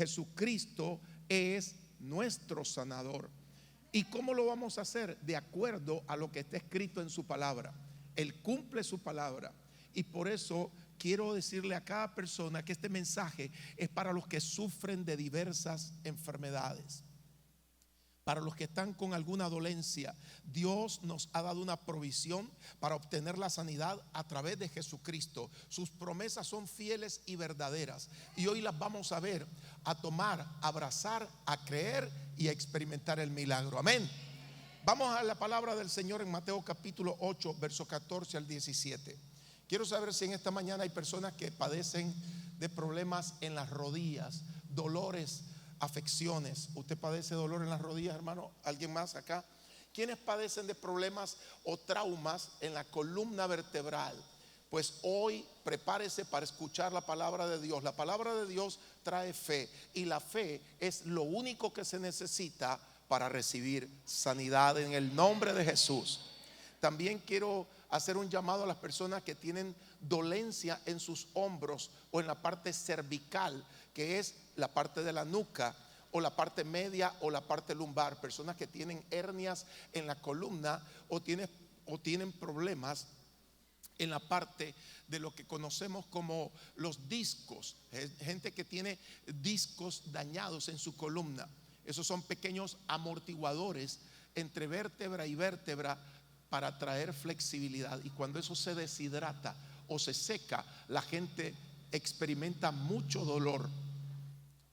Jesucristo es nuestro sanador. ¿Y cómo lo vamos a hacer? De acuerdo a lo que está escrito en su palabra. Él cumple su palabra. Y por eso quiero decirle a cada persona que este mensaje es para los que sufren de diversas enfermedades, para los que están con alguna dolencia. Dios nos ha dado una provisión para obtener la sanidad a través de Jesucristo. Sus promesas son fieles y verdaderas, y hoy las vamos a ver, a tomar, a abrazar, a creer y a experimentar el milagro. Amén. Vamos a la palabra del Señor en Mateo capítulo 8, verso 14 al 17. Quiero saber si en esta mañana hay personas que padecen de problemas en las rodillas, dolores, afecciones. ¿Usted padece dolor en las rodillas, hermano? ¿Alguien más acá? ¿Quiénes padecen de problemas o traumas en la columna vertebral? Pues hoy prepárese para escuchar la palabra de Dios. La palabra de Dios trae fe, y la fe es lo único que se necesita para recibir sanidad en el nombre de Jesús. También quiero hacer un llamado a las personas que tienen dolencia en sus hombros o en la parte cervical, que es la parte de la nuca, o la parte media o la parte lumbar. Personas que tienen hernias en la columna o tienen problemas en la parte de lo que conocemos como los discos. Gente que tiene discos dañados en su columna. Esos son pequeños amortiguadores entre vértebra y vértebra para traer flexibilidad. Y cuando eso se deshidrata o se seca, la gente experimenta mucho dolor.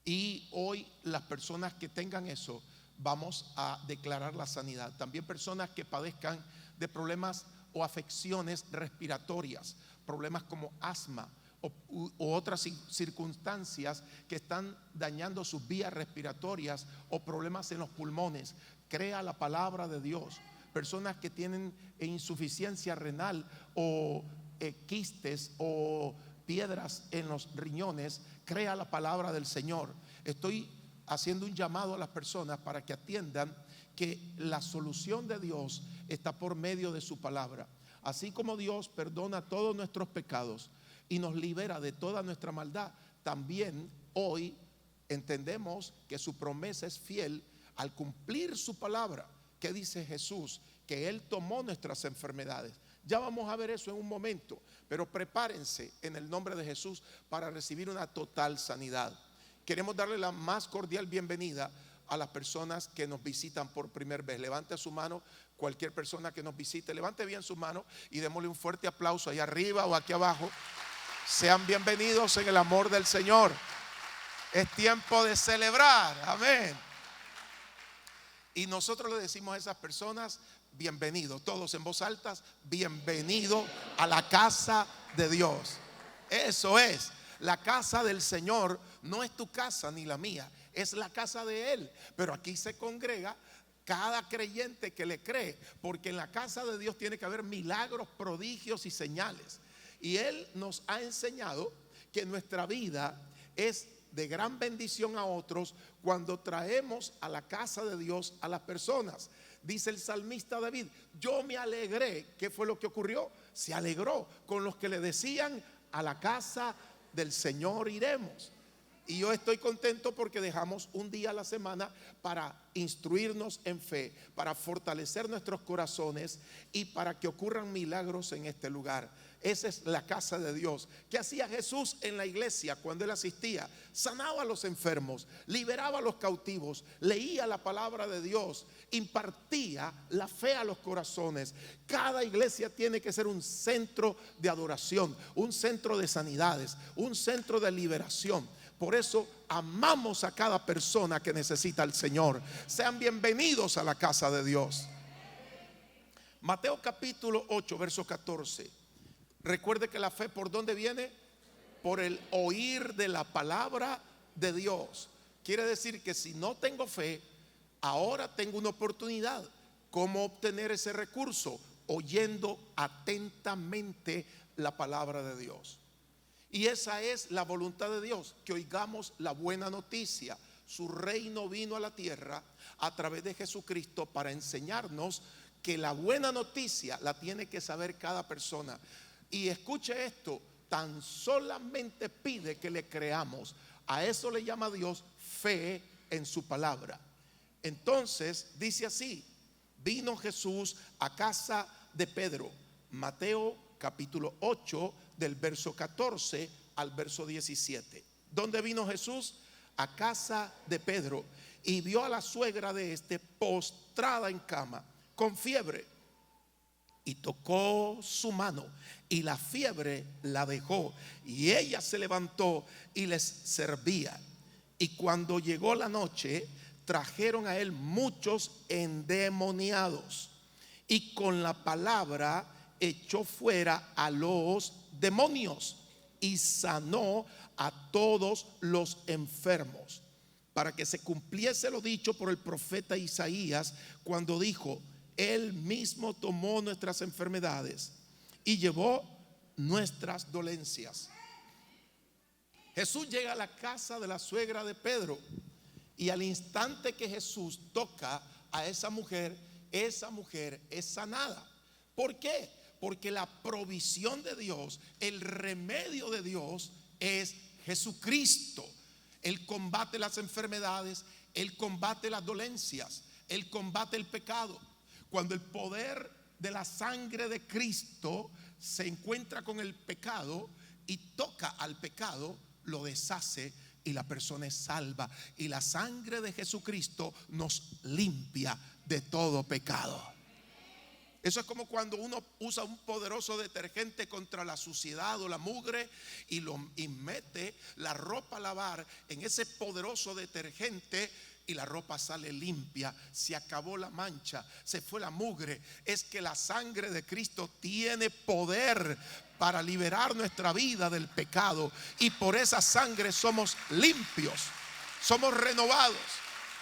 Y hoy las personas que tengan eso, vamos a declarar la sanidad. También personas que padezcan de problemas o afecciones respiratorias, problemas como asma o otras circunstancias que están dañando sus vías respiratorias, o problemas en los pulmones. Crea la palabra de Dios. Personas que tienen insuficiencia renal o quistes o piedras en los riñones, crea la palabra del Señor. Estoy haciendo un llamado a las personas para que atiendan que la solución de Dios está por medio de su palabra. Así como Dios perdona todos nuestros pecados y nos libera de toda nuestra maldad, también hoy entendemos que su promesa es fiel al cumplir su palabra. ¿Qué dice Jesús? Que Él tomó nuestras enfermedades. Ya vamos a ver eso en un momento, pero prepárense en el nombre de Jesús para recibir una total sanidad. Queremos darle la más cordial bienvenida a las personas que nos visitan por primera vez. Levante su mano, cualquier persona que nos visite, levante bien su mano y démosle un fuerte aplauso allá arriba o aquí abajo. Sean bienvenidos en el amor del Señor. Es tiempo de celebrar, amén. Y nosotros le decimos a esas personas: bienvenido, todos en voz alta, bienvenido a la casa de Dios. Eso es, la casa del Señor no es tu casa ni la mía, es la casa de Él. Pero aquí se congrega cada creyente que le cree, porque en la casa de Dios tiene que haber milagros, prodigios y señales. Y Él nos ha enseñado que nuestra vida es de gran bendición a otros cuando traemos a la casa de Dios a las personas. Dice el salmista David: yo me alegré. ¿Qué fue lo que ocurrió? Se alegró con los que le decían: a la casa del Señor iremos. Y yo estoy contento porque dejamos un día a la semana para instruirnos en fe, para fortalecer nuestros corazones y para que ocurran milagros en este lugar. Esa es la casa de Dios. ¿Qué hacía Jesús en la iglesia cuando Él asistía? Sanaba a los enfermos, liberaba a los cautivos, leía la palabra de Dios, impartía la fe a los corazones. Cada iglesia tiene que ser un centro de adoración, un centro de sanidades, un centro de liberación. Por eso amamos a cada persona que necesita al Señor. Sean bienvenidos a la casa de Dios. Mateo capítulo 8, verso 14. Recuerde que la fe, ¿por dónde viene? Por el oír de la palabra de Dios. Quiere decir que si no tengo fe, ahora tengo una oportunidad. ¿Cómo obtener ese recurso? Oyendo atentamente la palabra de Dios. Y esa es la voluntad de Dios, que oigamos la buena noticia. Su reino vino a la tierra a través de Jesucristo para enseñarnos que la buena noticia la tiene que saber cada persona. Y escuche esto: tan solamente pide que le creamos. A eso le llama Dios fe en su palabra. Entonces dice así: vino Jesús a casa de Pedro. Mateo capítulo 8 del verso 14 al verso 17. ¿Dónde vino Jesús? A casa de Pedro, y vio a la suegra de este postrada en cama con fiebre, y tocó su mano, y la fiebre la dejó, y ella se levantó y les servía. Y cuando llegó la noche, trajeron a él muchos endemoniados, y con la palabra echó fuera a los demonios y sanó a todos los enfermos, para que se cumpliese lo dicho por el profeta Isaías, cuando dijo: Él mismo tomó nuestras enfermedades y llevó nuestras dolencias. Jesús llega a la casa de la suegra de Pedro, y al instante que Jesús toca a esa mujer es sanada. ¿Por qué? Porque la provisión de Dios, el remedio de Dios es Jesucristo. Él combate las enfermedades, Él combate las dolencias, Él combate el pecado. Cuando el poder de la sangre de Cristo se encuentra con el pecado y toca al pecado, lo deshace y la persona es salva. Y la sangre de Jesucristo nos limpia de todo pecado. Eso es como cuando uno usa un poderoso detergente contra la suciedad o la mugre y mete la ropa a lavar en ese poderoso detergente, y la ropa sale limpia, se acabó la mancha, se fue la mugre. Es que la sangre de Cristo tiene poder para liberar nuestra vida del pecado, y por esa sangre somos limpios, somos renovados.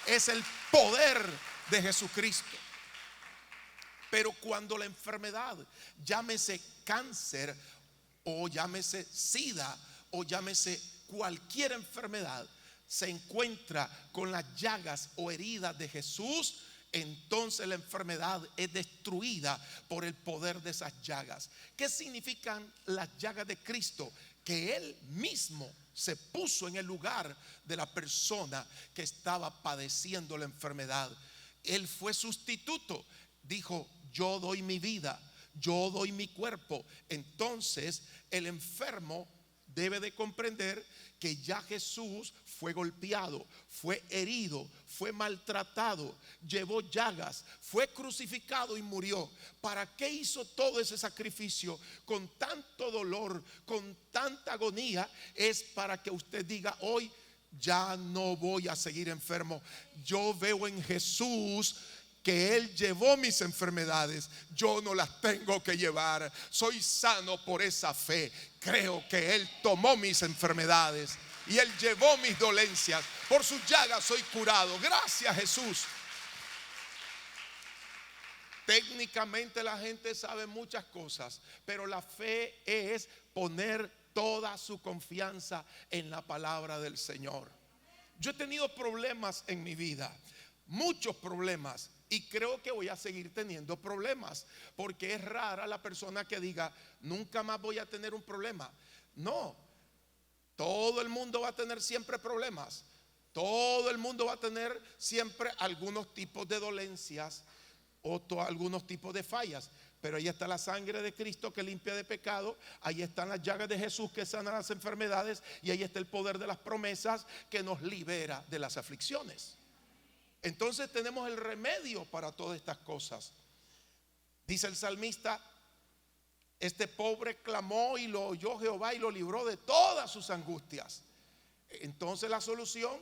Es el poder de Jesucristo. Pero cuando la enfermedad, llámese cáncer o llámese SIDA o llámese cualquier enfermedad, se encuentra con las llagas o heridas de Jesús, entonces la enfermedad es destruida por el poder de esas llagas. ¿Qué significan las llagas de Cristo? Que Él mismo se puso en el lugar de la persona que estaba padeciendo la enfermedad. Él fue sustituto. Dijo: yo doy mi vida, yo doy mi cuerpo. Entonces el enfermo debe de comprender que ya Jesús fue golpeado, fue herido, fue maltratado, llevó llagas, fue crucificado y murió. ¿Para qué hizo todo ese sacrificio con tanto dolor, con tanta agonía? Es para que usted diga hoy: ya no voy a seguir enfermo. Yo veo en Jesús que Él llevó mis enfermedades, yo no las tengo que llevar. Soy sano por esa fe. Creo que Él tomó mis enfermedades y Él llevó mis dolencias. Por sus llagas soy curado. Gracias, Jesús. Técnicamente la gente sabe muchas cosas, pero la fe es poner toda su confianza en la palabra del Señor. Yo he tenido problemas en mi vida, muchos problemas. Y creo que voy a seguir teniendo problemas, porque es rara la persona que diga: nunca más voy a tener un problema. No, todo el mundo va a tener siempre problemas. Todo el mundo va a tener siempre algunos tipos de dolencias o algunos tipos de fallas. Pero ahí está la sangre de Cristo que limpia de pecado. Ahí están las llagas de Jesús que sanan las enfermedades. Y ahí está el poder de las promesas que nos libera de las aflicciones. Entonces tenemos el remedio para todas estas cosas. Dice el salmista: este pobre clamó y lo oyó Jehová y lo libró de todas sus angustias. Entonces la solución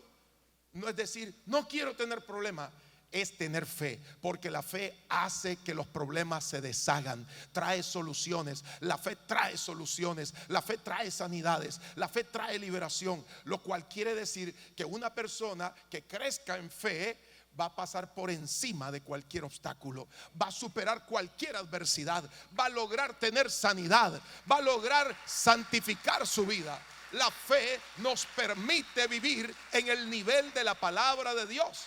no es decir: no quiero tener problemas. Es tener fe, porque la fe hace que los problemas se deshagan, trae soluciones. La fe trae soluciones, la fe trae sanidades, la fe trae liberación. Lo cual quiere decir que una persona que crezca en fe va a pasar por encima de cualquier obstáculo, va a superar cualquier adversidad, va a lograr tener sanidad, va a lograr santificar su vida. La fe nos permite vivir en el nivel de la palabra de Dios.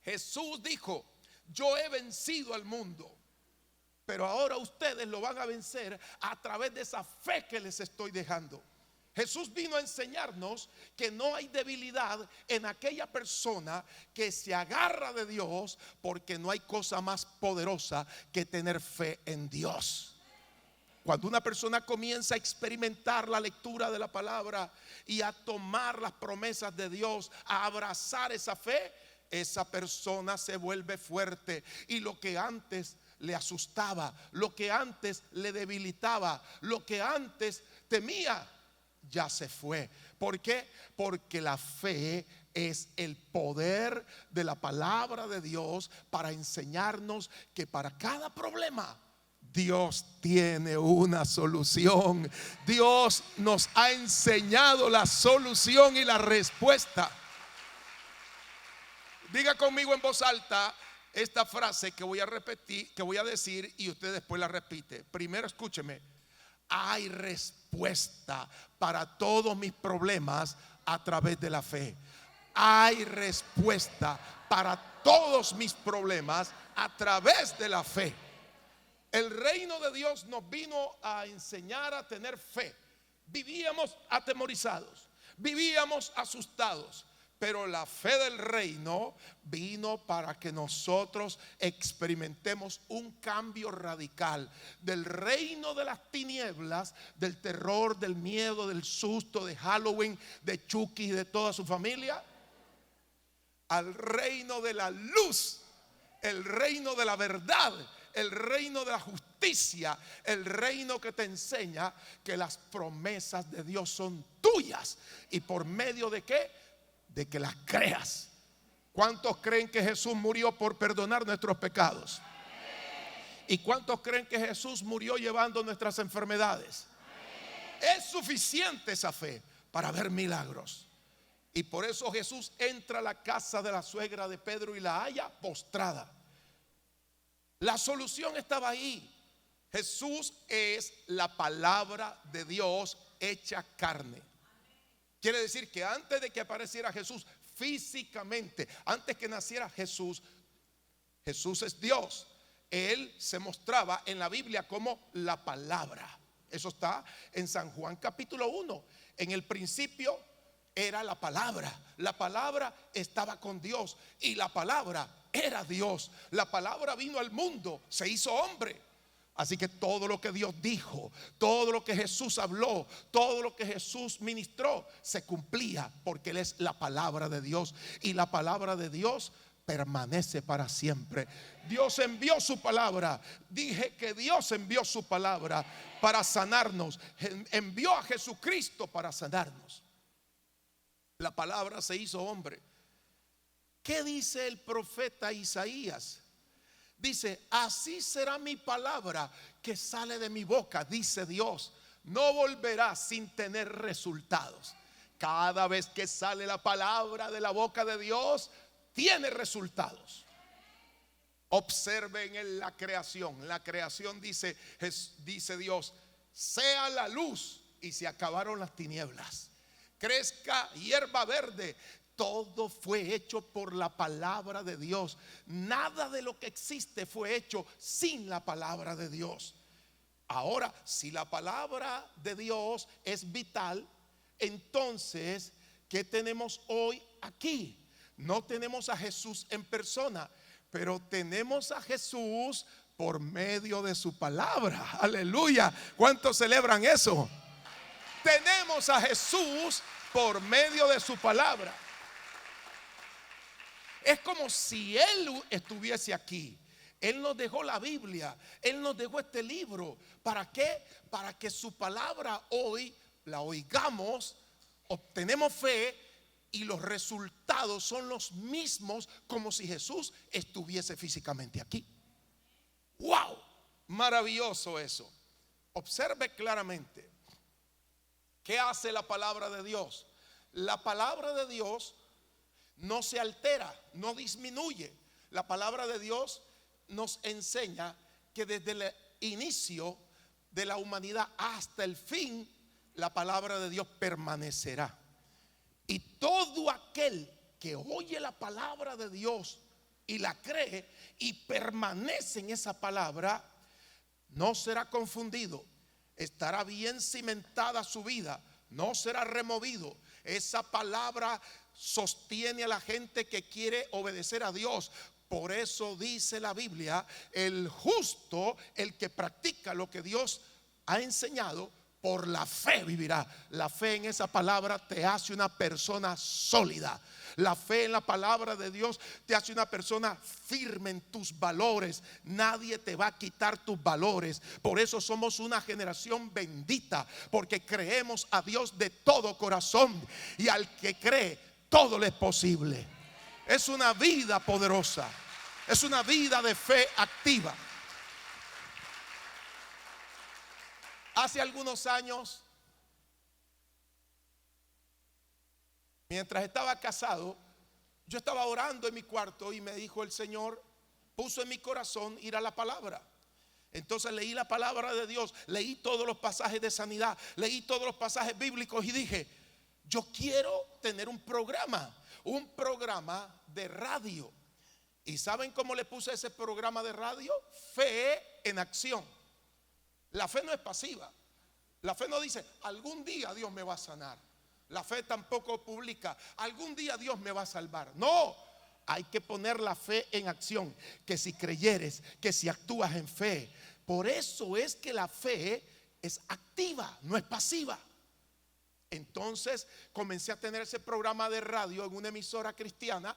Jesús dijo: yo he vencido al mundo, pero ahora ustedes lo van a vencer a través de esa fe que les estoy dejando. Jesús vino a enseñarnos que no hay debilidad en aquella persona que se agarra de Dios, porque no hay cosa más poderosa que tener fe en Dios. Cuando una persona comienza a experimentar la lectura de la palabra y a tomar las promesas de Dios, a abrazar esa fe, esa persona se vuelve fuerte, y lo que antes le asustaba, lo que antes le debilitaba, lo que antes temía, ya se fue. ¿Por qué? Porque la fe es el poder de la palabra de Dios para enseñarnos que para cada problema Dios tiene una solución. Dios nos ha enseñado la solución y la respuesta. Diga conmigo en voz alta esta frase que voy a repetir, que voy a decir, y usted después la repite. Primero escúcheme: hay respuesta para todos mis problemas a través de la fe. Hay respuesta para todos mis problemas a través de la fe. El reino de Dios nos vino a enseñar a tener fe. Vivíamos atemorizados, vivíamos asustados, pero la fe del reino vino para que nosotros experimentemos un cambio radical del reino de las tinieblas, del terror, del miedo, del susto, de Halloween, de Chucky y de toda su familia, al reino de la luz, el reino de la verdad, el reino de la justicia, el reino que te enseña que las promesas de Dios son tuyas. ¿Y por medio de qué? De que las creas. ¿Cuántos creen que Jesús murió por perdonar nuestros pecados? ¿Y cuántos creen que Jesús murió llevando nuestras enfermedades? Es suficiente esa fe para ver milagros. Y por eso Jesús entra a la casa de la suegra de Pedro y la halla postrada. La solución estaba ahí. Jesús es la palabra de Dios hecha carne. Quiere decir que antes de que apareciera Jesús físicamente, antes que naciera Jesús, Jesús es Dios. Él se mostraba en la Biblia como la palabra. Eso está en San Juan capítulo 1. En el principio era la palabra. La palabra estaba con Dios y la palabra era Dios. La palabra vino al mundo, se hizo hombre. Así que todo lo que Dios dijo, todo lo que Jesús habló, todo lo que Jesús ministró, se cumplía porque Él es la palabra de Dios. Y la palabra de Dios permanece para siempre. Dios envió su palabra. Dije que Dios envió su palabra para sanarnos. Envió a Jesucristo para sanarnos. La palabra se hizo hombre. ¿Qué dice el profeta Isaías? Dice: así será mi palabra que sale de mi boca, dice Dios. No volverá sin tener resultados. Cada vez que sale la palabra de la boca de Dios, tiene resultados. Observen en la creación. La creación dice Dios: sea la luz, y se acabaron las tinieblas. Crezca hierba verde. Todo fue hecho por la palabra de Dios. Nada de lo que existe fue hecho sin la palabra de Dios. Ahora, si la palabra de Dios es vital, entonces, ¿qué tenemos hoy aquí? No tenemos a Jesús en persona, pero tenemos a Jesús por medio de su palabra. Aleluya. ¿Cuántos celebran eso? Tenemos a Jesús por medio de su palabra. Es como si Él estuviese aquí. Él nos dejó la Biblia, Él nos dejó este libro. ¿Para qué? Para que su palabra hoy la oigamos, obtenemos fe y los resultados son los mismos como si Jesús estuviese físicamente aquí. ¡Wow! Maravilloso eso. Observe claramente. ¿Qué hace la palabra de Dios? La palabra de Dios no se altera, no disminuye. La palabra de Dios nos enseña que desde el inicio de la humanidad hasta el fin, la palabra de Dios permanecerá. Y todo aquel que oye la palabra de Dios y la cree y permanece en esa palabra, no será confundido. Estará bien cimentada su vida, no será removido. Esa palabra sostiene a la gente que quiere obedecer a Dios. Por eso dice la Biblia, el justo, el que practica lo que Dios ha enseñado, por la fe vivirá. La fe en esa palabra te hace una persona sólida. La fe en la palabra de Dios te hace una persona firme en tus valores. Nadie te va a quitar tus valores. Por eso somos una generación bendita, porque creemos a Dios de todo corazón, y al que cree todo le es posible. Es una vida poderosa, es una vida de fe activa. Hace algunos años, mientras estaba casado, yo estaba orando en mi cuarto y me dijo el Señor, puso en mi corazón ir a la palabra. Entonces leí la palabra de Dios, leí todos los pasajes de sanidad, leí todos los pasajes bíblicos y dije, yo quiero tener un programa de radio. ¿Y saben cómo le puse ese programa de radio? Fe en acción. La fe no es pasiva. La fe no dice, algún día Dios me va a sanar. La fe tampoco publica, algún día Dios me va a salvar. No, hay que poner la fe en acción. Que si creyeres, que si actúas en fe. Por eso es que la fe es activa, no es pasiva. Entonces comencé a tener ese programa de radio en una emisora cristiana,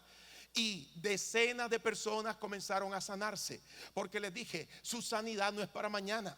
y decenas de personas comenzaron a sanarse, porque les dije, su sanidad no es para mañana,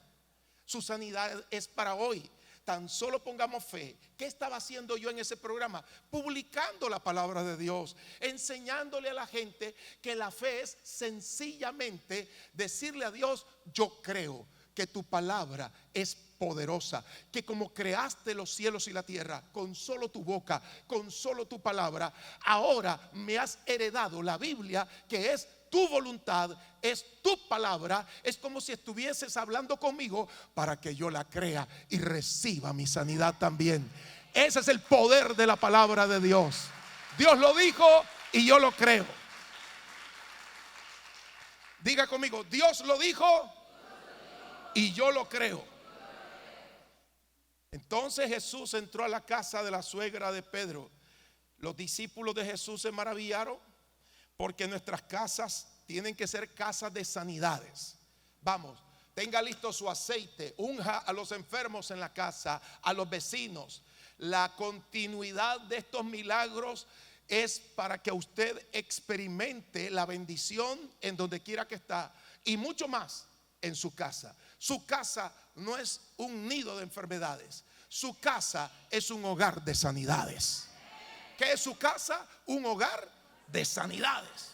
su sanidad es para hoy. Tan solo pongamos fe. ¿Qué estaba haciendo yo en ese programa? Publicando la palabra de Dios, enseñándole a la gente que la fe es sencillamente decirle a Dios, yo creo que tu palabra es poderosa, que como creaste los cielos y la tierra con solo tu boca, con solo tu palabra, ahora me has heredado la Biblia, que es tu voluntad, es tu palabra. Es como si estuvieses hablando conmigo para que yo la crea y reciba mi sanidad también. Ese es el poder de la palabra de Dios. Dios lo dijo y yo lo creo. Diga conmigo, Dios lo dijo y yo lo creo. Entonces Jesús entró a la casa de la suegra de Pedro. Los discípulos de Jesús se maravillaron, porque nuestras casas tienen que ser casas de sanidades. Vamos, tenga listo su aceite, unja a los enfermos en la casa, a los vecinos. La continuidad de estos milagros es para que usted experimente la bendición en donde quiera que está, y mucho más en su casa. Su casa no es un nido de enfermedades, su casa es un hogar de sanidades. ¿Qué es su casa? Un hogar de sanidades.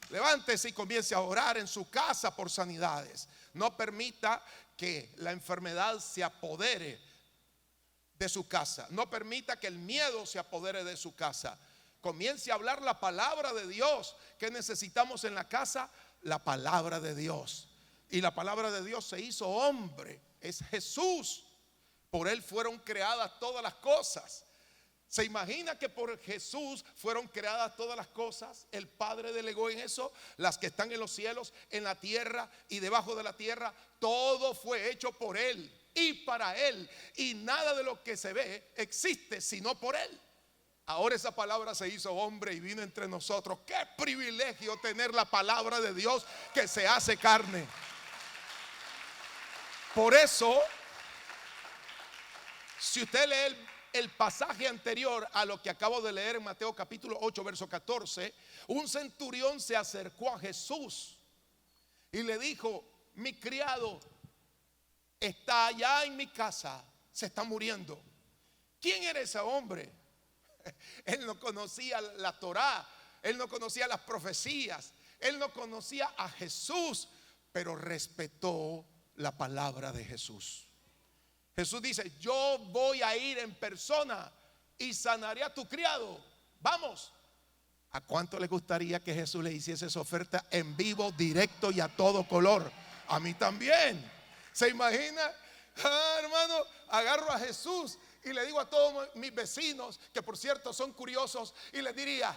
Levántese y comience a orar en su casa por sanidades. No permita que la enfermedad se apodere de su casa. No permita que el miedo se apodere de su casa. Comience a hablar la palabra de Dios. ¿Qué necesitamos en la casa? La palabra de Dios. Y la palabra de Dios se hizo hombre. Es Jesús. Por él fueron creadas todas las cosas. ¿Se imagina que por Jesús fueron creadas todas las cosas? El Padre delegó en eso, las que están en los cielos, en la tierra y debajo de la tierra. Todo fue hecho por él y para él, y nada de lo que se ve existe sino por él. Ahora esa palabra se hizo hombre y vino entre nosotros. Qué privilegio tener la palabra de Dios que se hace carne. Por eso, si usted lee el pasaje anterior a lo que acabo de leer en Mateo capítulo 8 verso 14, un centurión se acercó a Jesús y le dijo, mi criado está allá en mi casa, se está muriendo. ¿Quién era ese hombre? Él no conocía la Torá, él no conocía las profecías, él no conocía a Jesús, pero respetó la palabra de Jesús. Jesús dice, yo voy a ir en persona y sanaré a tu criado. Vamos. ¿A cuánto le gustaría que Jesús le hiciese esa oferta en vivo, directo y a todo color? A mí también. ¿Se imagina? Hermano, agarro a Jesús y le digo a todos mis vecinos, que por cierto son curiosos, y les diría,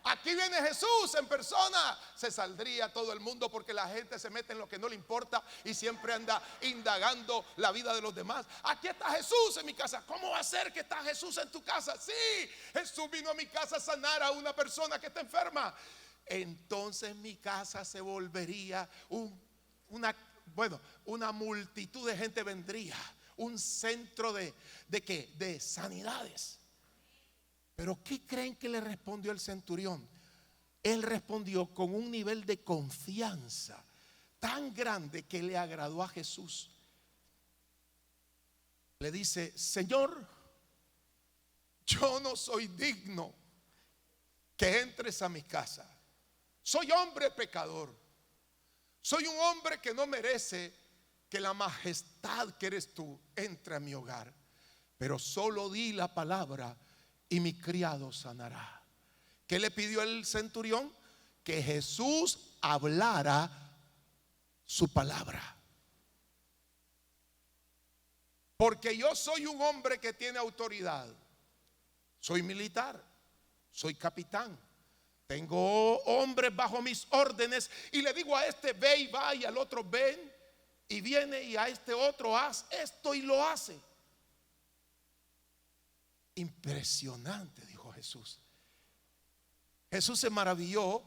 Aquí viene Jesús en persona. Se saldría todo el mundo, porque la gente se mete en lo que no le importa y siempre anda indagando la vida de los demás. Aquí está Jesús en mi casa. ¿Cómo va a ser que está Jesús en tu casa? Sí, Jesús vino a mi casa a sanar a una persona que está enferma. Entonces mi casa se volvería una multitud de gente vendría, un centro de ¿qué? De sanidades. Pero ¿qué creen que le respondió el centurión? Él respondió con un nivel de confianza tan grande que le agradó a Jesús. Le dice: Señor, yo no soy digno que entres a mi casa. Soy hombre pecador. Soy un hombre que no merece que la majestad que eres tú entre a mi hogar. Pero solo di la palabra y mi criado sanará. ¿Qué le pidió el centurión? Que Jesús hablara su palabra. Porque yo soy un hombre que tiene autoridad. Soy militar, soy capitán, tengo hombres bajo mis órdenes, y le digo a este ve y va, y al otro ven y viene, y a este otro haz esto y lo hace. Impresionante, dijo Jesús. Jesús se maravilló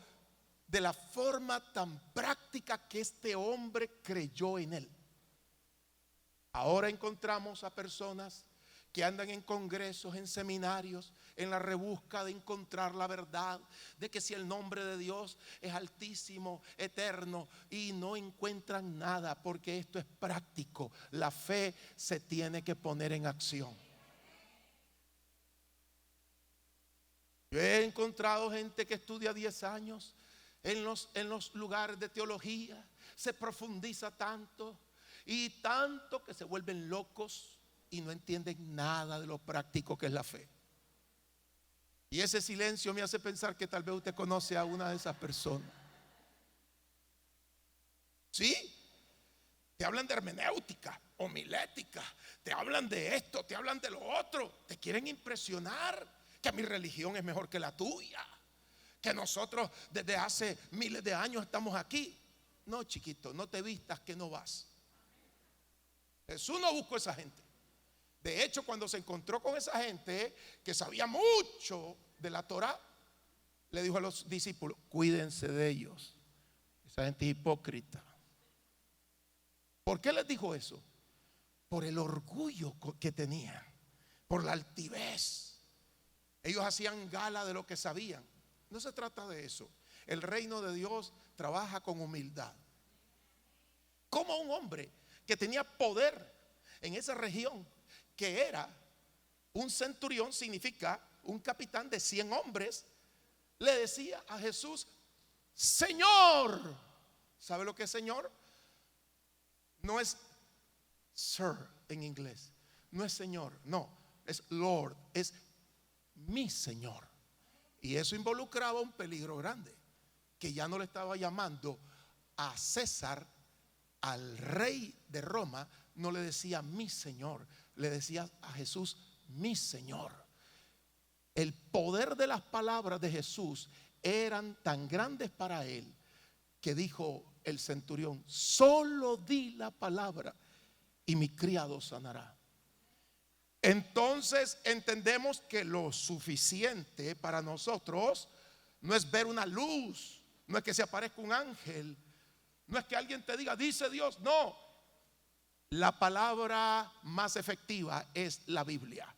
de la forma tan práctica que este hombre creyó en él. Ahora encontramos a personas que andan en congresos, en seminarios, en la rebusca de encontrar la verdad, de que si el nombre de Dios es altísimo, eterno, y no encuentran nada, porque esto es práctico. La fe se tiene que poner en acción. Yo he encontrado gente que estudia 10 años en los lugares de teología, se profundiza tanto y tanto que se vuelven locos y no entienden nada de lo práctico que es la fe. Y ese silencio me hace pensar que tal vez usted conoce a una de esas personas. ¿Sí? Te hablan de hermenéutica, homilética, te hablan de esto, te hablan de lo otro, te quieren impresionar, que mi religión es mejor que la tuya, que nosotros desde hace miles de años estamos aquí. No, chiquito, no te vistas que no vas. Jesús no buscó a esa gente. De hecho, cuando se encontró con esa gente que sabía mucho de la Torá, le dijo a los discípulos: cuídense de ellos, esa gente es hipócrita. ¿Por qué les dijo eso? Por el orgullo que tenían, por la altivez. Ellos hacían gala de lo que sabían. No se trata de eso. El reino de Dios trabaja con humildad. Como un hombre que tenía poder en esa región, que era un centurión, significa un capitán de 100 hombres, le decía a Jesús: Señor. ¿Sabe lo que es Señor? No es Sir en inglés. No es Señor, no, es Lord, es mi Señor. Y eso involucraba un peligro grande, que ya no le estaba llamando a César, al rey de Roma, no le decía mi Señor, le decía a Jesús mi Señor. El poder de las palabras de Jesús eran tan grandes para él, que dijo el centurión: solo di la palabra y mi criado sanará. Entonces entendemos que lo suficiente para nosotros no es ver una luz, no es que se aparezca un ángel, no es que alguien te diga dice Dios, no. La palabra más efectiva es la Biblia.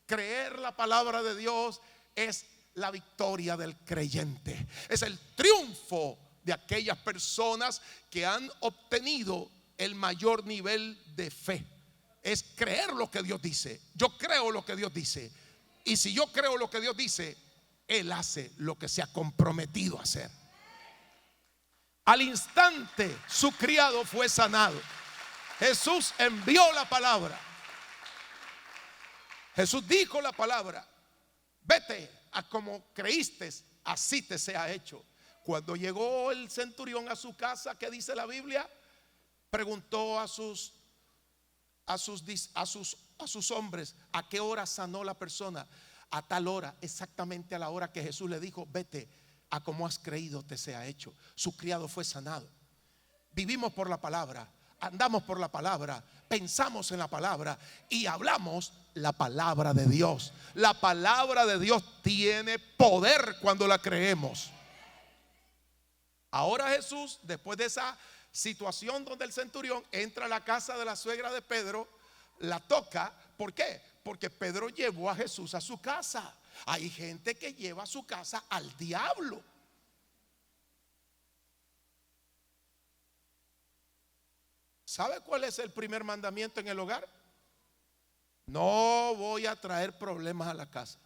Creer la palabra de Dios es la victoria del creyente, es el triunfo de aquellas personas que han obtenido el mayor nivel de fe. Es creer lo que Dios dice. Yo creo lo que Dios dice, y si yo creo lo que Dios dice, Él hace lo que se ha comprometido a hacer. Al instante su criado fue sanado. Jesús envió la palabra. Jesús dijo la palabra: vete a como creíste, así te sea hecho. Cuando llegó el centurión a su casa, ¿qué dice la Biblia? Preguntó a sus hombres: ¿a qué hora sanó la persona? a tal hora, exactamente a la hora que Jesús le dijo: vete, a como has creído te sea hecho. Su criado fue sanado. Vivimos por la palabra, andamos por la palabra, pensamos en la palabra y hablamos la palabra de Dios. La palabra de Dios tiene poder cuando la creemos. Ahora Jesús, después de esa situación donde el centurión entra a la casa de la suegra de Pedro, la toca. ¿Por qué? Porque Pedro llevó a Jesús a su casa. Hay gente que lleva a su casa al diablo. ¿Sabe cuál es el primer mandamiento en el hogar? No voy a traer problemas a la casa.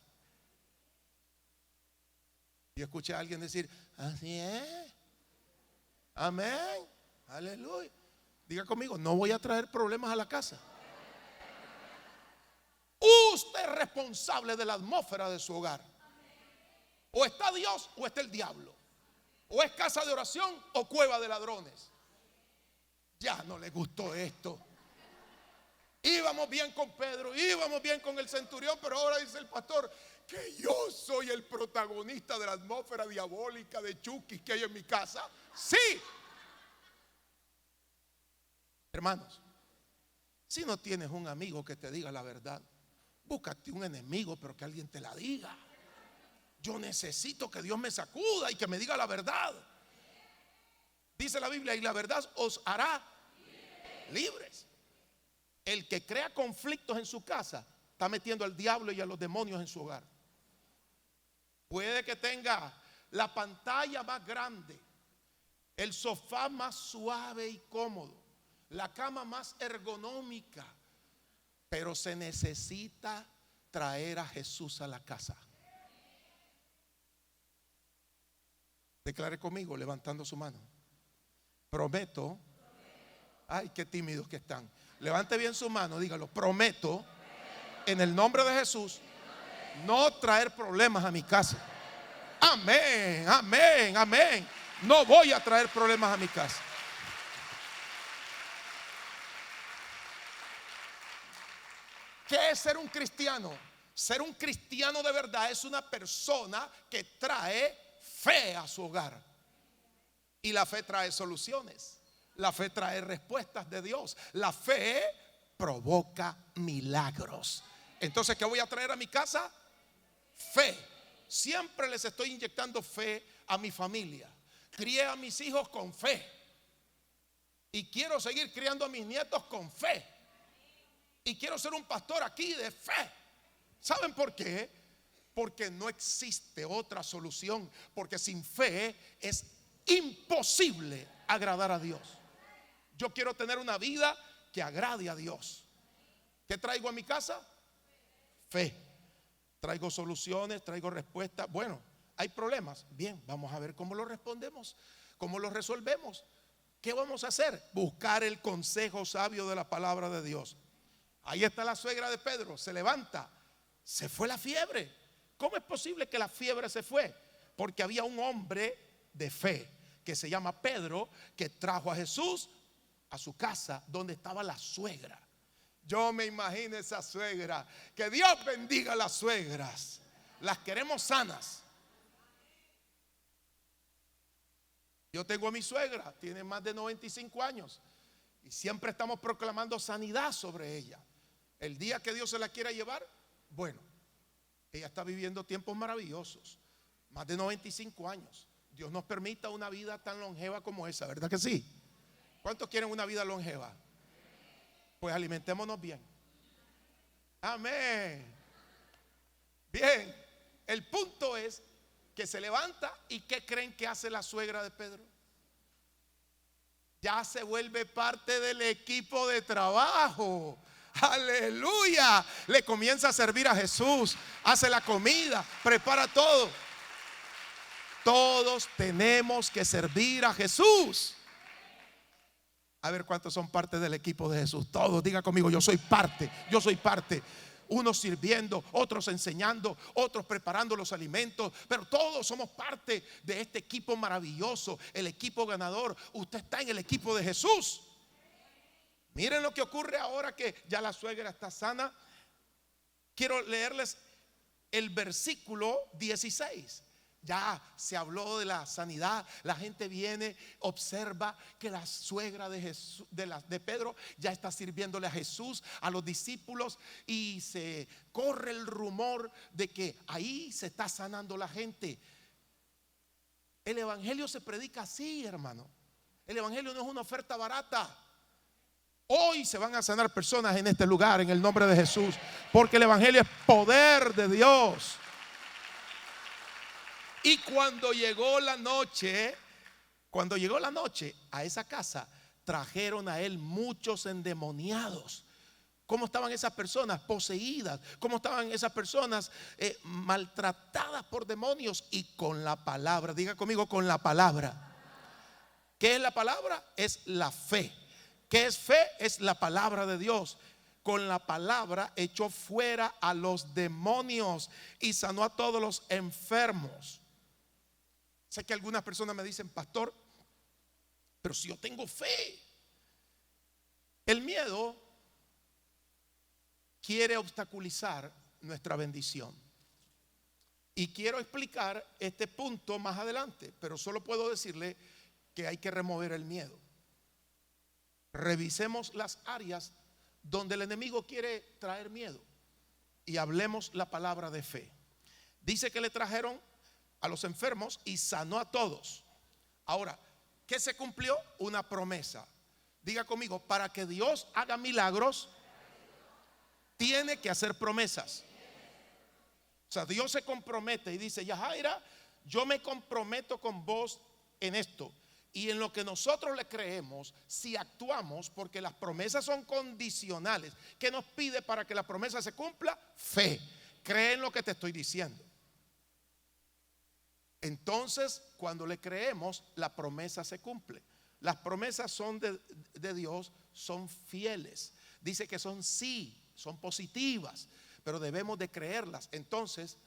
Yo escuché a alguien decir: así es. Amén. Aleluya. Diga conmigo: no voy a traer problemas a la casa. Usted es responsable de la atmósfera de su hogar. O está Dios o está el diablo. O es casa de oración o cueva de ladrones. Ya no le gustó esto. Íbamos bien con Pedro, íbamos bien con el centurión, pero ahora dice el pastor que yo soy el protagonista de la atmósfera diabólica de Chucky que hay en mi casa. Sí. Hermanos, si no tienes un amigo que te diga la verdad, búscate un enemigo, pero que alguien te la diga. Yo necesito que Dios me sacuda y que me diga la verdad. Dice la Biblia: y la verdad os hará libres. El que crea conflictos en su casa está metiendo al diablo y a los demonios en su hogar. Puede que tenga la pantalla más grande, el sofá más suave y cómodo, la cama más ergonómica, pero se necesita traer a Jesús a la casa. Declare conmigo levantando su mano: prometo. Ay, qué tímidos que están. Levante bien su mano, dígalo: prometo en el nombre de Jesús no traer problemas a mi casa. Amén, amén, amén. No voy a traer problemas a mi casa. ¿Qué es ser un cristiano? Ser un cristiano de verdad es una persona que trae fe a su hogar. Y la fe trae soluciones. La fe trae respuestas de Dios. La fe provoca milagros. Entonces, ¿qué voy a traer a mi casa? Fe. Siempre les estoy inyectando fe a mi familia. Crié a mis hijos con fe. Y quiero seguir criando a mis nietos con fe. Y quiero ser un pastor aquí de fe. ¿Saben por qué? Porque no existe otra solución. Porque sin fe es imposible agradar a Dios. Yo quiero tener una vida que agrade a Dios. ¿Qué traigo a mi casa? Fe. Traigo soluciones, traigo respuestas. Bueno, hay problemas. Bien, vamos a ver cómo lo respondemos, cómo lo resolvemos. ¿Qué vamos a hacer? Buscar el consejo sabio de la palabra de Dios. Ahí está la suegra de Pedro, se levanta. Se fue la fiebre. ¿Cómo es posible que la fiebre se fue? Porque había un hombre de fe que se llama Pedro, que trajo a Jesús a su casa donde estaba la suegra. Yo me imagino esa suegra. Que Dios bendiga a las suegras. Las queremos sanas. Yo tengo a mi suegra, tiene más de 95 años y siempre estamos proclamando sanidad sobre ella. El día que Dios se la quiera llevar, bueno, ella está viviendo tiempos maravillosos. Más de 95 años. Dios nos permita una vida tan longeva como esa, ¿verdad que sí? ¿Cuántos quieren una vida longeva? Pues alimentémonos bien. Amén. Bien, el punto es que se levanta y ¿qué creen que hace la suegra de Pedro? Ya se vuelve parte del equipo de trabajo. Aleluya. Le comienza a servir a Jesús, hace la comida, prepara todo. Todos tenemos que servir a Jesús. A ver cuántos son parte del equipo de Jesús. Todos, diga conmigo: yo soy parte, yo soy parte. Unos sirviendo, otros enseñando, otros preparando los alimentos, pero todos somos parte de este equipo maravilloso, el equipo ganador. Usted está en el equipo de Jesús. Miren lo que ocurre ahora que ya la suegra está sana. Quiero leerles el versículo 16. Ya se habló de la sanidad. La gente viene, observa que la suegra de Jesús, de Pedro, ya está sirviéndole a Jesús, a los discípulos, y se corre el rumor de que ahí se está sanando la gente. El evangelio se predica así, hermano. El evangelio no es una oferta barata. Hoy se van a sanar personas en este lugar en el nombre de Jesús, porque el evangelio es poder de Dios. Y cuando llegó la noche a esa casa, trajeron a él muchos endemoniados. ¿Cómo estaban esas personas? Poseídas. ¿Cómo estaban esas personas? Maltratadas por demonios. Y con la palabra, diga conmigo, con la palabra. ¿Qué es la palabra? Es la fe. ¿Qué es fe? Es la palabra de Dios. Con la palabra echó fuera a los demonios y sanó a todos los enfermos. Sé que algunas personas me dicen: pastor, pero si yo tengo fe. El miedo quiere obstaculizar nuestra bendición. Y quiero explicar este punto más adelante, pero solo puedo decirle que hay que remover el miedo. Revisemos las áreas donde el enemigo quiere traer miedo y hablemos la palabra de fe. Dice que le trajeron a los enfermos y sanó a todos. Ahora, ¿qué se cumplió? Una promesa. Diga conmigo: para que Dios haga milagros, tiene que hacer promesas. O sea, Dios se compromete y dice: Yajaira, yo me comprometo con vos en esto. Y en lo que nosotros le creemos, si actuamos, porque las promesas son condicionales. ¿Qué nos pide para que la promesa se cumpla? Fe. Cree en lo que te estoy diciendo. Entonces, cuando le creemos, la promesa se cumple. Las promesas son de Dios, son fieles. Dice que son sí, son positivas, pero debemos de creerlas. Entonces,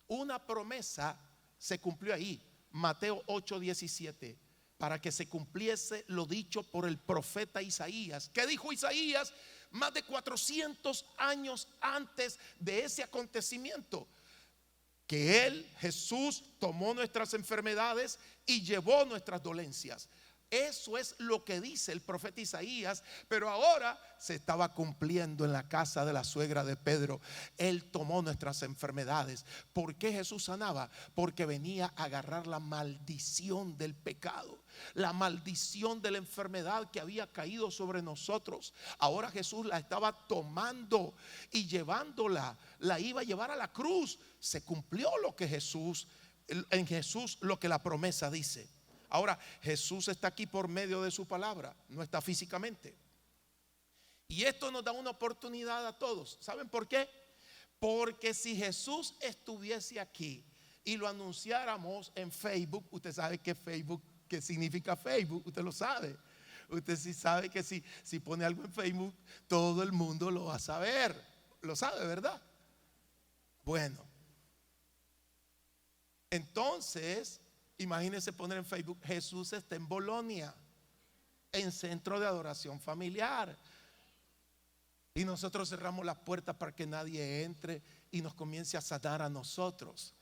una promesa se cumplió ahí. Mateo 8:17. Para que se cumpliese lo dicho por el profeta Isaías. ¿Qué dijo Isaías? Más de 400 años antes de ese acontecimiento. Que Él, Jesús, tomó nuestras enfermedades y llevó nuestras dolencias. Eso es lo que dice el profeta Isaías, pero ahora se estaba cumpliendo en la casa de la suegra de Pedro. Él tomó nuestras enfermedades. ¿Por qué Jesús sanaba? Porque venía a agarrar la maldición del pecado, la maldición de la enfermedad que había caído sobre nosotros. Ahora Jesús la estaba tomando y llevándola, la iba a llevar a la cruz. Se cumplió lo que en Jesús lo que la promesa dice. Ahora, Jesús está aquí por medio de su palabra, no está físicamente. Y esto nos da una oportunidad a todos. ¿Saben por qué? Porque si Jesús estuviese aquí y lo anunciáramos en Facebook, usted sabe que Facebook, ¿qué significa Facebook? Usted lo sabe. Usted sí sabe que si pone algo en Facebook, todo el mundo lo va a saber. Lo sabe, ¿verdad? Bueno, entonces imagínense poner en Facebook: Jesús está en Bolonia, en centro de adoración familiar. Y nosotros cerramos las puertas para que nadie entre y nos comience a sanar a nosotros.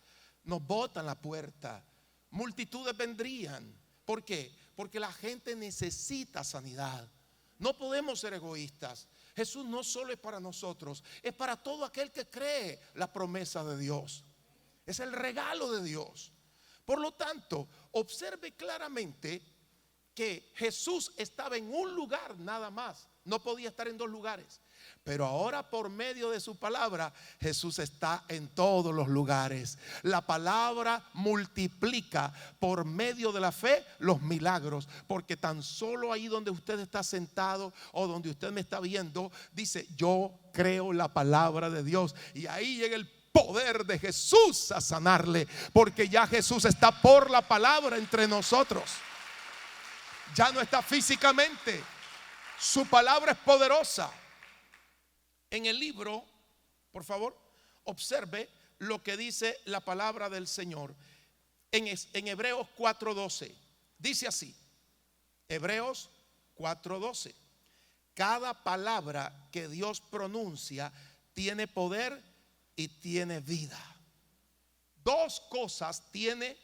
Nos botan la puerta. Multitudes vendrían. ¿Por qué? Porque la gente necesita sanidad. No podemos ser egoístas. Jesús no solo es para nosotros, es para todo aquel que cree la promesa de Dios. Es el regalo de Dios. Por lo tanto, observe claramente que Jesús estaba en un lugar nada más. No podía estar en dos lugares. Pero ahora, por medio de su palabra, Jesús está en todos los lugares. La palabra multiplica por medio de la fe los milagros. Porque tan solo ahí donde usted está sentado o donde usted me está viendo, dice: yo creo la palabra de Dios. Y ahí llega el poder de Jesús a sanarle, porque ya Jesús está por la palabra entre nosotros. Ya no está físicamente. Su palabra es poderosa. En el libro, por favor, observe lo que dice la palabra del Señor en Hebreos 4:12. Dice así: Hebreos 4:12. Cada palabra que Dios pronuncia tiene poder y tiene vida. dos cosas tiene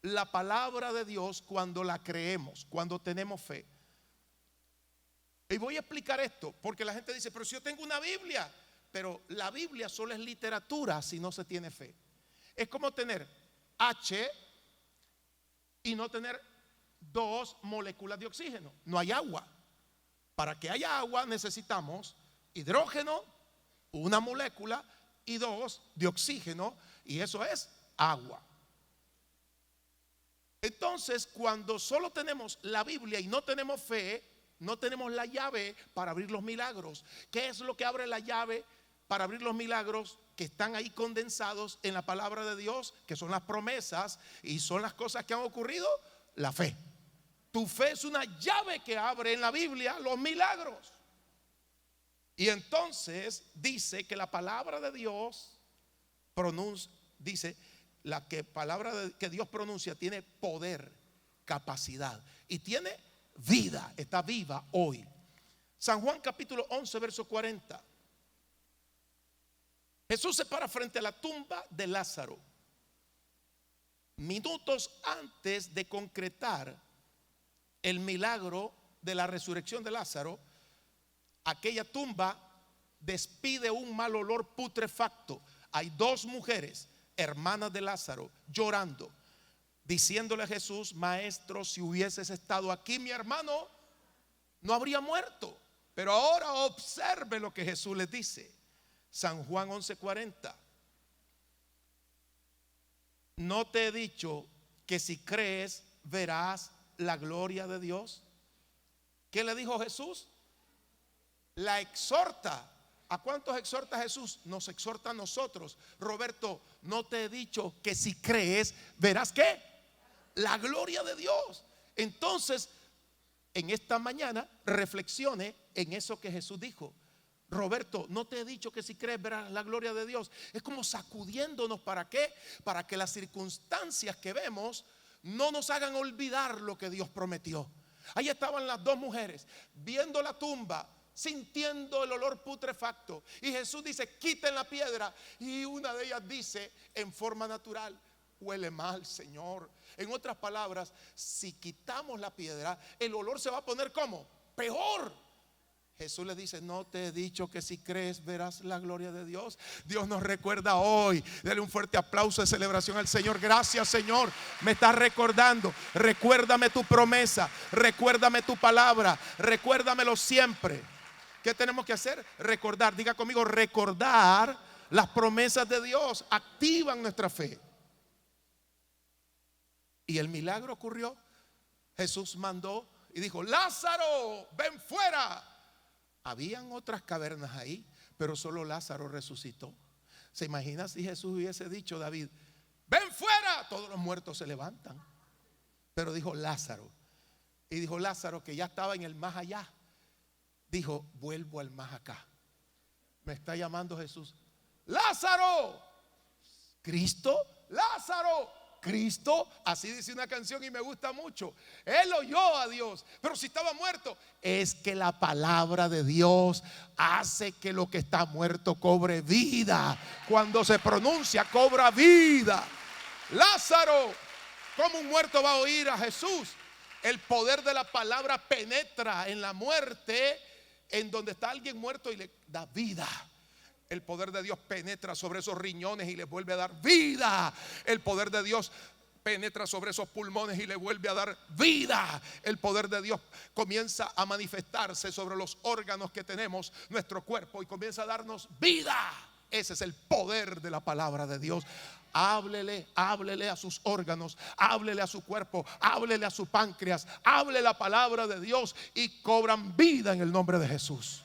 la palabra de Dios cuando la creemos, cuando tenemos fe. Y voy a explicar esto, porque la gente dice, pero si yo tengo una Biblia, pero la Biblia solo es literatura si no se tiene fe. Es como tener H y no tener dos moléculas de oxígeno. No hay agua. Para que haya agua necesitamos hidrógeno, una molécula, y dos de oxígeno, y eso es agua. Entonces, cuando solo tenemos la Biblia y no tenemos fe, no tenemos la llave para abrir los milagros. ¿Qué es lo que abre la llave para abrir los milagros? Que están ahí condensados en la palabra de Dios, que son las promesas y son las cosas que han ocurrido. La fe. Tu fe es una llave que abre en la Biblia los milagros. Y entonces dice que la palabra de Dios dice la que palabra que Dios pronuncia tiene poder, capacidad y tiene vida, está viva hoy. San Juan capítulo 11 verso 40. Jesús se para frente a la tumba de Lázaro. Minutos antes de concretar el milagro de la resurrección de Lázaro, aquella tumba despide un mal olor putrefacto. Hay dos mujeres, hermanas de Lázaro, llorando, diciéndole a Jesús: maestro, si hubieses estado aquí, mi hermano no habría muerto. Pero ahora observe lo que Jesús les dice. San Juan 11:40. ¿No te he dicho que si crees verás la gloria de Dios? ¿Qué le dijo Jesús? La exhorta. ¿A cuántos exhorta Jesús? Nos exhorta a nosotros. Roberto, ¿no te he dicho que si crees verás qué? La gloria de Dios. Entonces, en esta mañana reflexione en eso que Jesús dijo. Roberto, ¿no te he dicho que si crees verás la gloria de Dios? Es como sacudiéndonos. ¿Para qué? Para que las circunstancias que vemos no nos hagan olvidar lo que Dios prometió. Ahí estaban las dos mujeres viendo la tumba, sintiendo el olor putrefacto, y Jesús dice: quiten la piedra. Y una de ellas dice en forma natural: huele mal, Señor. En otras palabras, si quitamos la piedra, el olor se va a poner ¿cómo? Peor. Jesús le dice: no te he dicho que si crees verás la gloria de Dios. Dios nos recuerda hoy. Dale un fuerte aplauso de celebración al Señor. Gracias, Señor, me estás recordando. Recuérdame tu promesa, recuérdame tu palabra, recuérdamelo siempre. ¿Qué tenemos que hacer? Recordar. Diga conmigo: recordar las promesas de Dios activan nuestra fe. Y el milagro ocurrió. Jesús mandó y dijo: Lázaro, ven fuera. Habían otras cavernas ahí, pero solo Lázaro resucitó. ¿Se imagina si Jesús hubiese dicho: David, ven fuera? Todos los muertos se levantan. Pero dijo Lázaro. Y dijo Lázaro, que ya estaba en el más allá, dijo: vuelvo al más acá. Me está llamando Jesús: Lázaro, Cristo, Lázaro, Cristo. Así dice una canción y me gusta mucho. Él oyó a Dios, pero si estaba muerto. Es que la palabra de Dios hace que lo que está muerto cobre vida. Cuando se pronuncia, cobra vida. Lázaro, ¿cómo un muerto va a oír a Jesús? El poder de la palabra penetra en la muerte, en donde está alguien muerto, y le da vida. El poder de Dios penetra sobre esos riñones y le vuelve a dar vida. El poder de Dios penetra sobre esos pulmones y le vuelve a dar vida. El poder de Dios comienza a manifestarse sobre los órganos que tenemos, nuestro cuerpo, y comienza a darnos vida. Ese es el poder de la palabra de Dios. Háblele a sus órganos, háblele a su cuerpo, háblele a su páncreas, hable la palabra de Dios y cobran vida en el nombre de Jesús.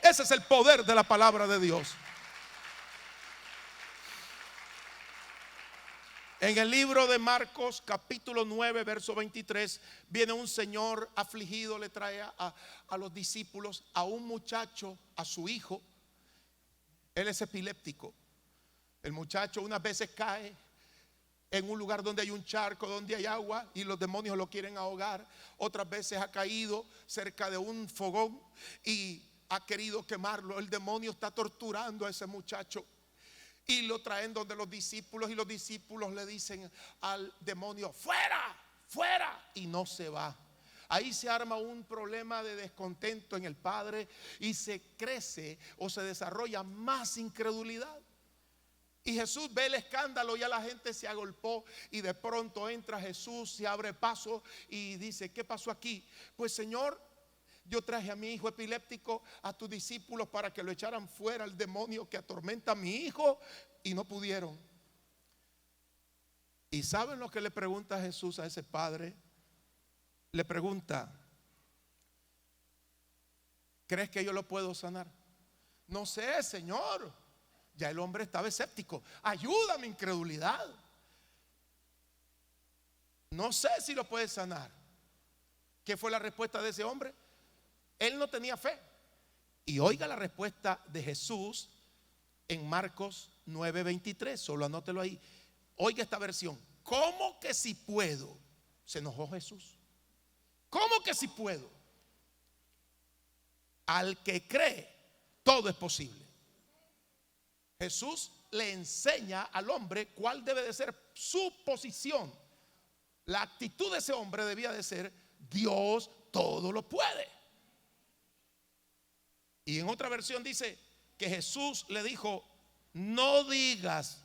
Ese es el poder de la palabra de Dios. En el libro de Marcos capítulo 9 verso 23 viene un señor afligido, le trae a los discípulos a un muchacho, a su hijo. Él es epiléptico. El muchacho unas veces cae en un lugar donde hay un charco, donde hay agua, y los demonios lo quieren ahogar. Otras veces ha caído cerca de un fogón y ha querido quemarlo. El demonio está torturando a ese muchacho. Y lo traen donde los discípulos, y los discípulos le dicen al demonio: fuera, fuera, y no se va. Ahí se arma un problema de descontento en el padre y se crece o se desarrolla más incredulidad. Y Jesús ve el escándalo, ya la gente se agolpó, y de pronto entra Jesús, se abre paso y dice: ¿qué pasó aquí? Pues, Señor, yo traje a mi hijo epiléptico a tus discípulos para que lo echaran fuera el demonio que atormenta a mi hijo, y no pudieron. ¿Y saben lo que le pregunta Jesús a ese padre? Le pregunta: ¿crees que yo lo puedo sanar? No sé, Señor. Ya el hombre estaba escéptico. Ayuda a mi incredulidad. No sé si lo puede sanar. ¿Qué fue la respuesta de ese hombre? Él no tenía fe. Y oiga la respuesta de Jesús en Marcos 9:23. Solo anótelo ahí. Oiga esta versión: ¿cómo que si puedo? Se enojó Jesús. ¿Cómo que si puedo? Al que cree, todo es posible. Jesús le enseña al hombre cuál debe de ser su posición. La actitud de ese hombre debía de ser: Dios todo lo puede. Y en otra versión dice que Jesús le dijo: no digas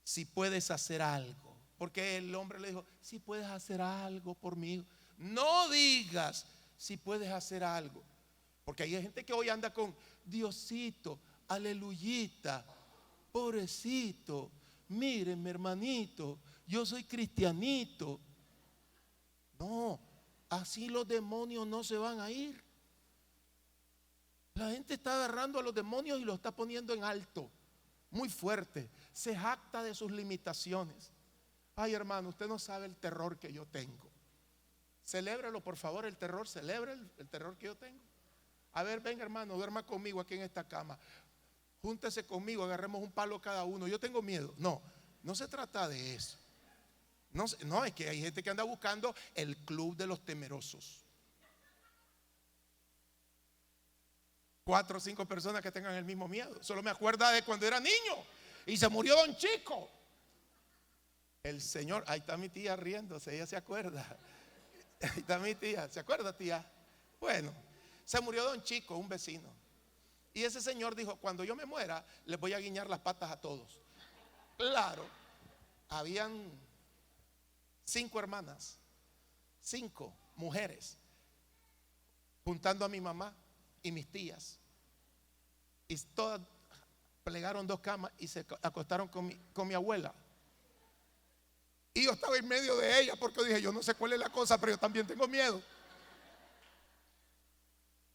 si puedes hacer algo. Porque el hombre le dijo: si puedes hacer algo por mí. No digas si puedes hacer algo. Porque hay gente que hoy anda con: Diosito, aleluyita, pobrecito, mírenme, hermanito, yo soy cristianito. No, así los demonios no se van a ir. La gente está agarrando a los demonios y los está poniendo en alto, muy fuerte. Se jacta de sus limitaciones. Ay, hermano, usted no sabe el terror que yo tengo. Celébrelo, por favor, el terror. Celebre el terror que yo tengo. A ver, venga, hermano, duerma conmigo aquí en esta cama. Júntese conmigo, agarremos un palo cada uno. Yo tengo miedo. No, no se trata de eso. No, es que hay gente que anda buscando el club de los temerosos. 4 o 5 personas que tengan el mismo miedo. Solo me acuerda de cuando era niño y se murió don Chico. El Señor, ahí está mi tía riéndose, ella se acuerda. Ahí está mi tía, ¿se acuerda, tía? Bueno, se murió don Chico, un vecino. Y ese señor dijo: cuando yo me muera, les voy a guiñar las patas a todos. Claro, habían 5 hermanas, 5 mujeres, juntando a mi mamá y mis tías. Y todas plegaron 2 camas y se acostaron con mi abuela. Y yo estaba en medio de ella porque dije: yo no sé cuál es la cosa, pero yo también tengo miedo.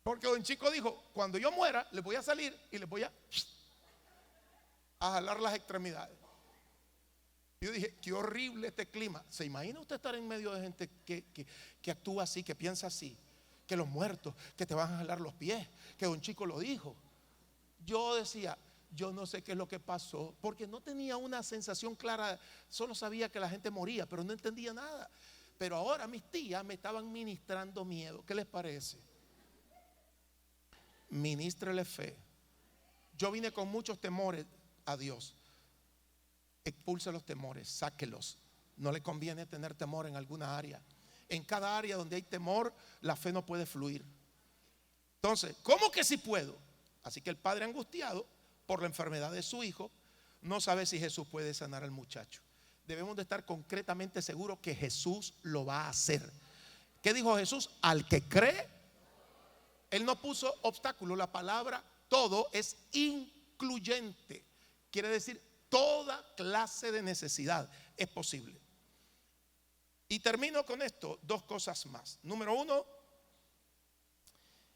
Porque don Chico dijo: cuando yo muera, les voy a salir y les voy a jalar las extremidades. Yo dije: qué horrible este clima. ¿Se imagina usted estar en medio de gente que actúa así, que piensa así? Que los muertos, que te van a jalar los pies, que don Chico lo dijo. Yo decía: yo no sé qué es lo que pasó, porque no tenía una sensación clara. Solo sabía que la gente moría, pero no entendía nada. Pero ahora mis tías me estaban ministrando miedo. ¿Qué les parece? Ministrele fe. Yo vine con muchos temores a Dios. Expulse los temores, sáquelos. No le conviene tener temor en alguna área. En cada área donde hay temor, la fe no puede fluir. Entonces, ¿cómo que si puedo? Así que el padre, angustiado por la enfermedad de su hijo, no sabe si Jesús puede sanar al muchacho. Debemos de estar concretamente seguros que Jesús lo va a hacer. ¿Qué dijo Jesús? Al que cree. Él no puso obstáculo. La palabra todo es incluyente. Quiere decir toda clase de necesidad es posible. Y termino con esto, 2 cosas más. Número 1,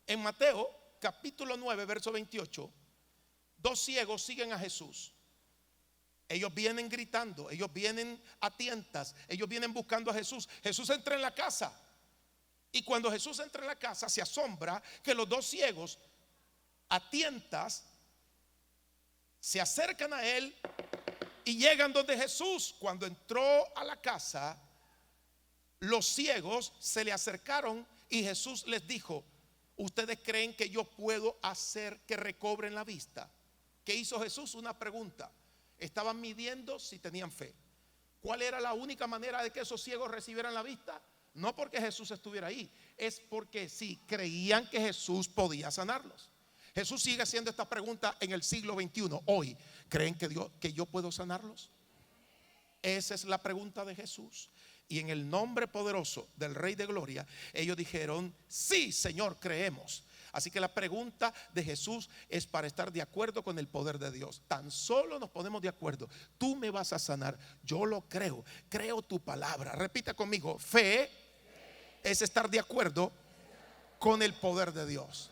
en Mateo capítulo 9, verso 28, 2 ciegos siguen a Jesús. Ellos vienen gritando, ellos vienen a tientas, ellos vienen buscando a Jesús. Jesús entra en la casa. Y cuando Jesús entra en la casa, se asombra que los 2 ciegos a tientas se acercan a él y llegan donde Jesús. Cuando entró a la casa, los ciegos se le acercaron y Jesús les dijo: ¿Ustedes creen que yo puedo hacer que recobren la vista? ¿Qué hizo Jesús? Una pregunta. Estaban midiendo si tenían fe. ¿Cuál era la única manera de que esos ciegos recibieran la vista? No porque Jesús estuviera ahí, es porque sí creían que Jesús podía sanarlos. Jesús sigue haciendo esta pregunta en el siglo XXI. Hoy, ¿creen que yo puedo sanarlos? Esa es la pregunta de Jesús. Y en el nombre poderoso del Rey de Gloria, ellos dijeron: sí, Señor, creemos. Así que la pregunta de Jesús es para estar de acuerdo con el poder de Dios. Tan solo nos ponemos de acuerdo. Tú me vas a sanar, yo lo creo, creo tu palabra. Repita conmigo: fe es estar de acuerdo con el poder de Dios.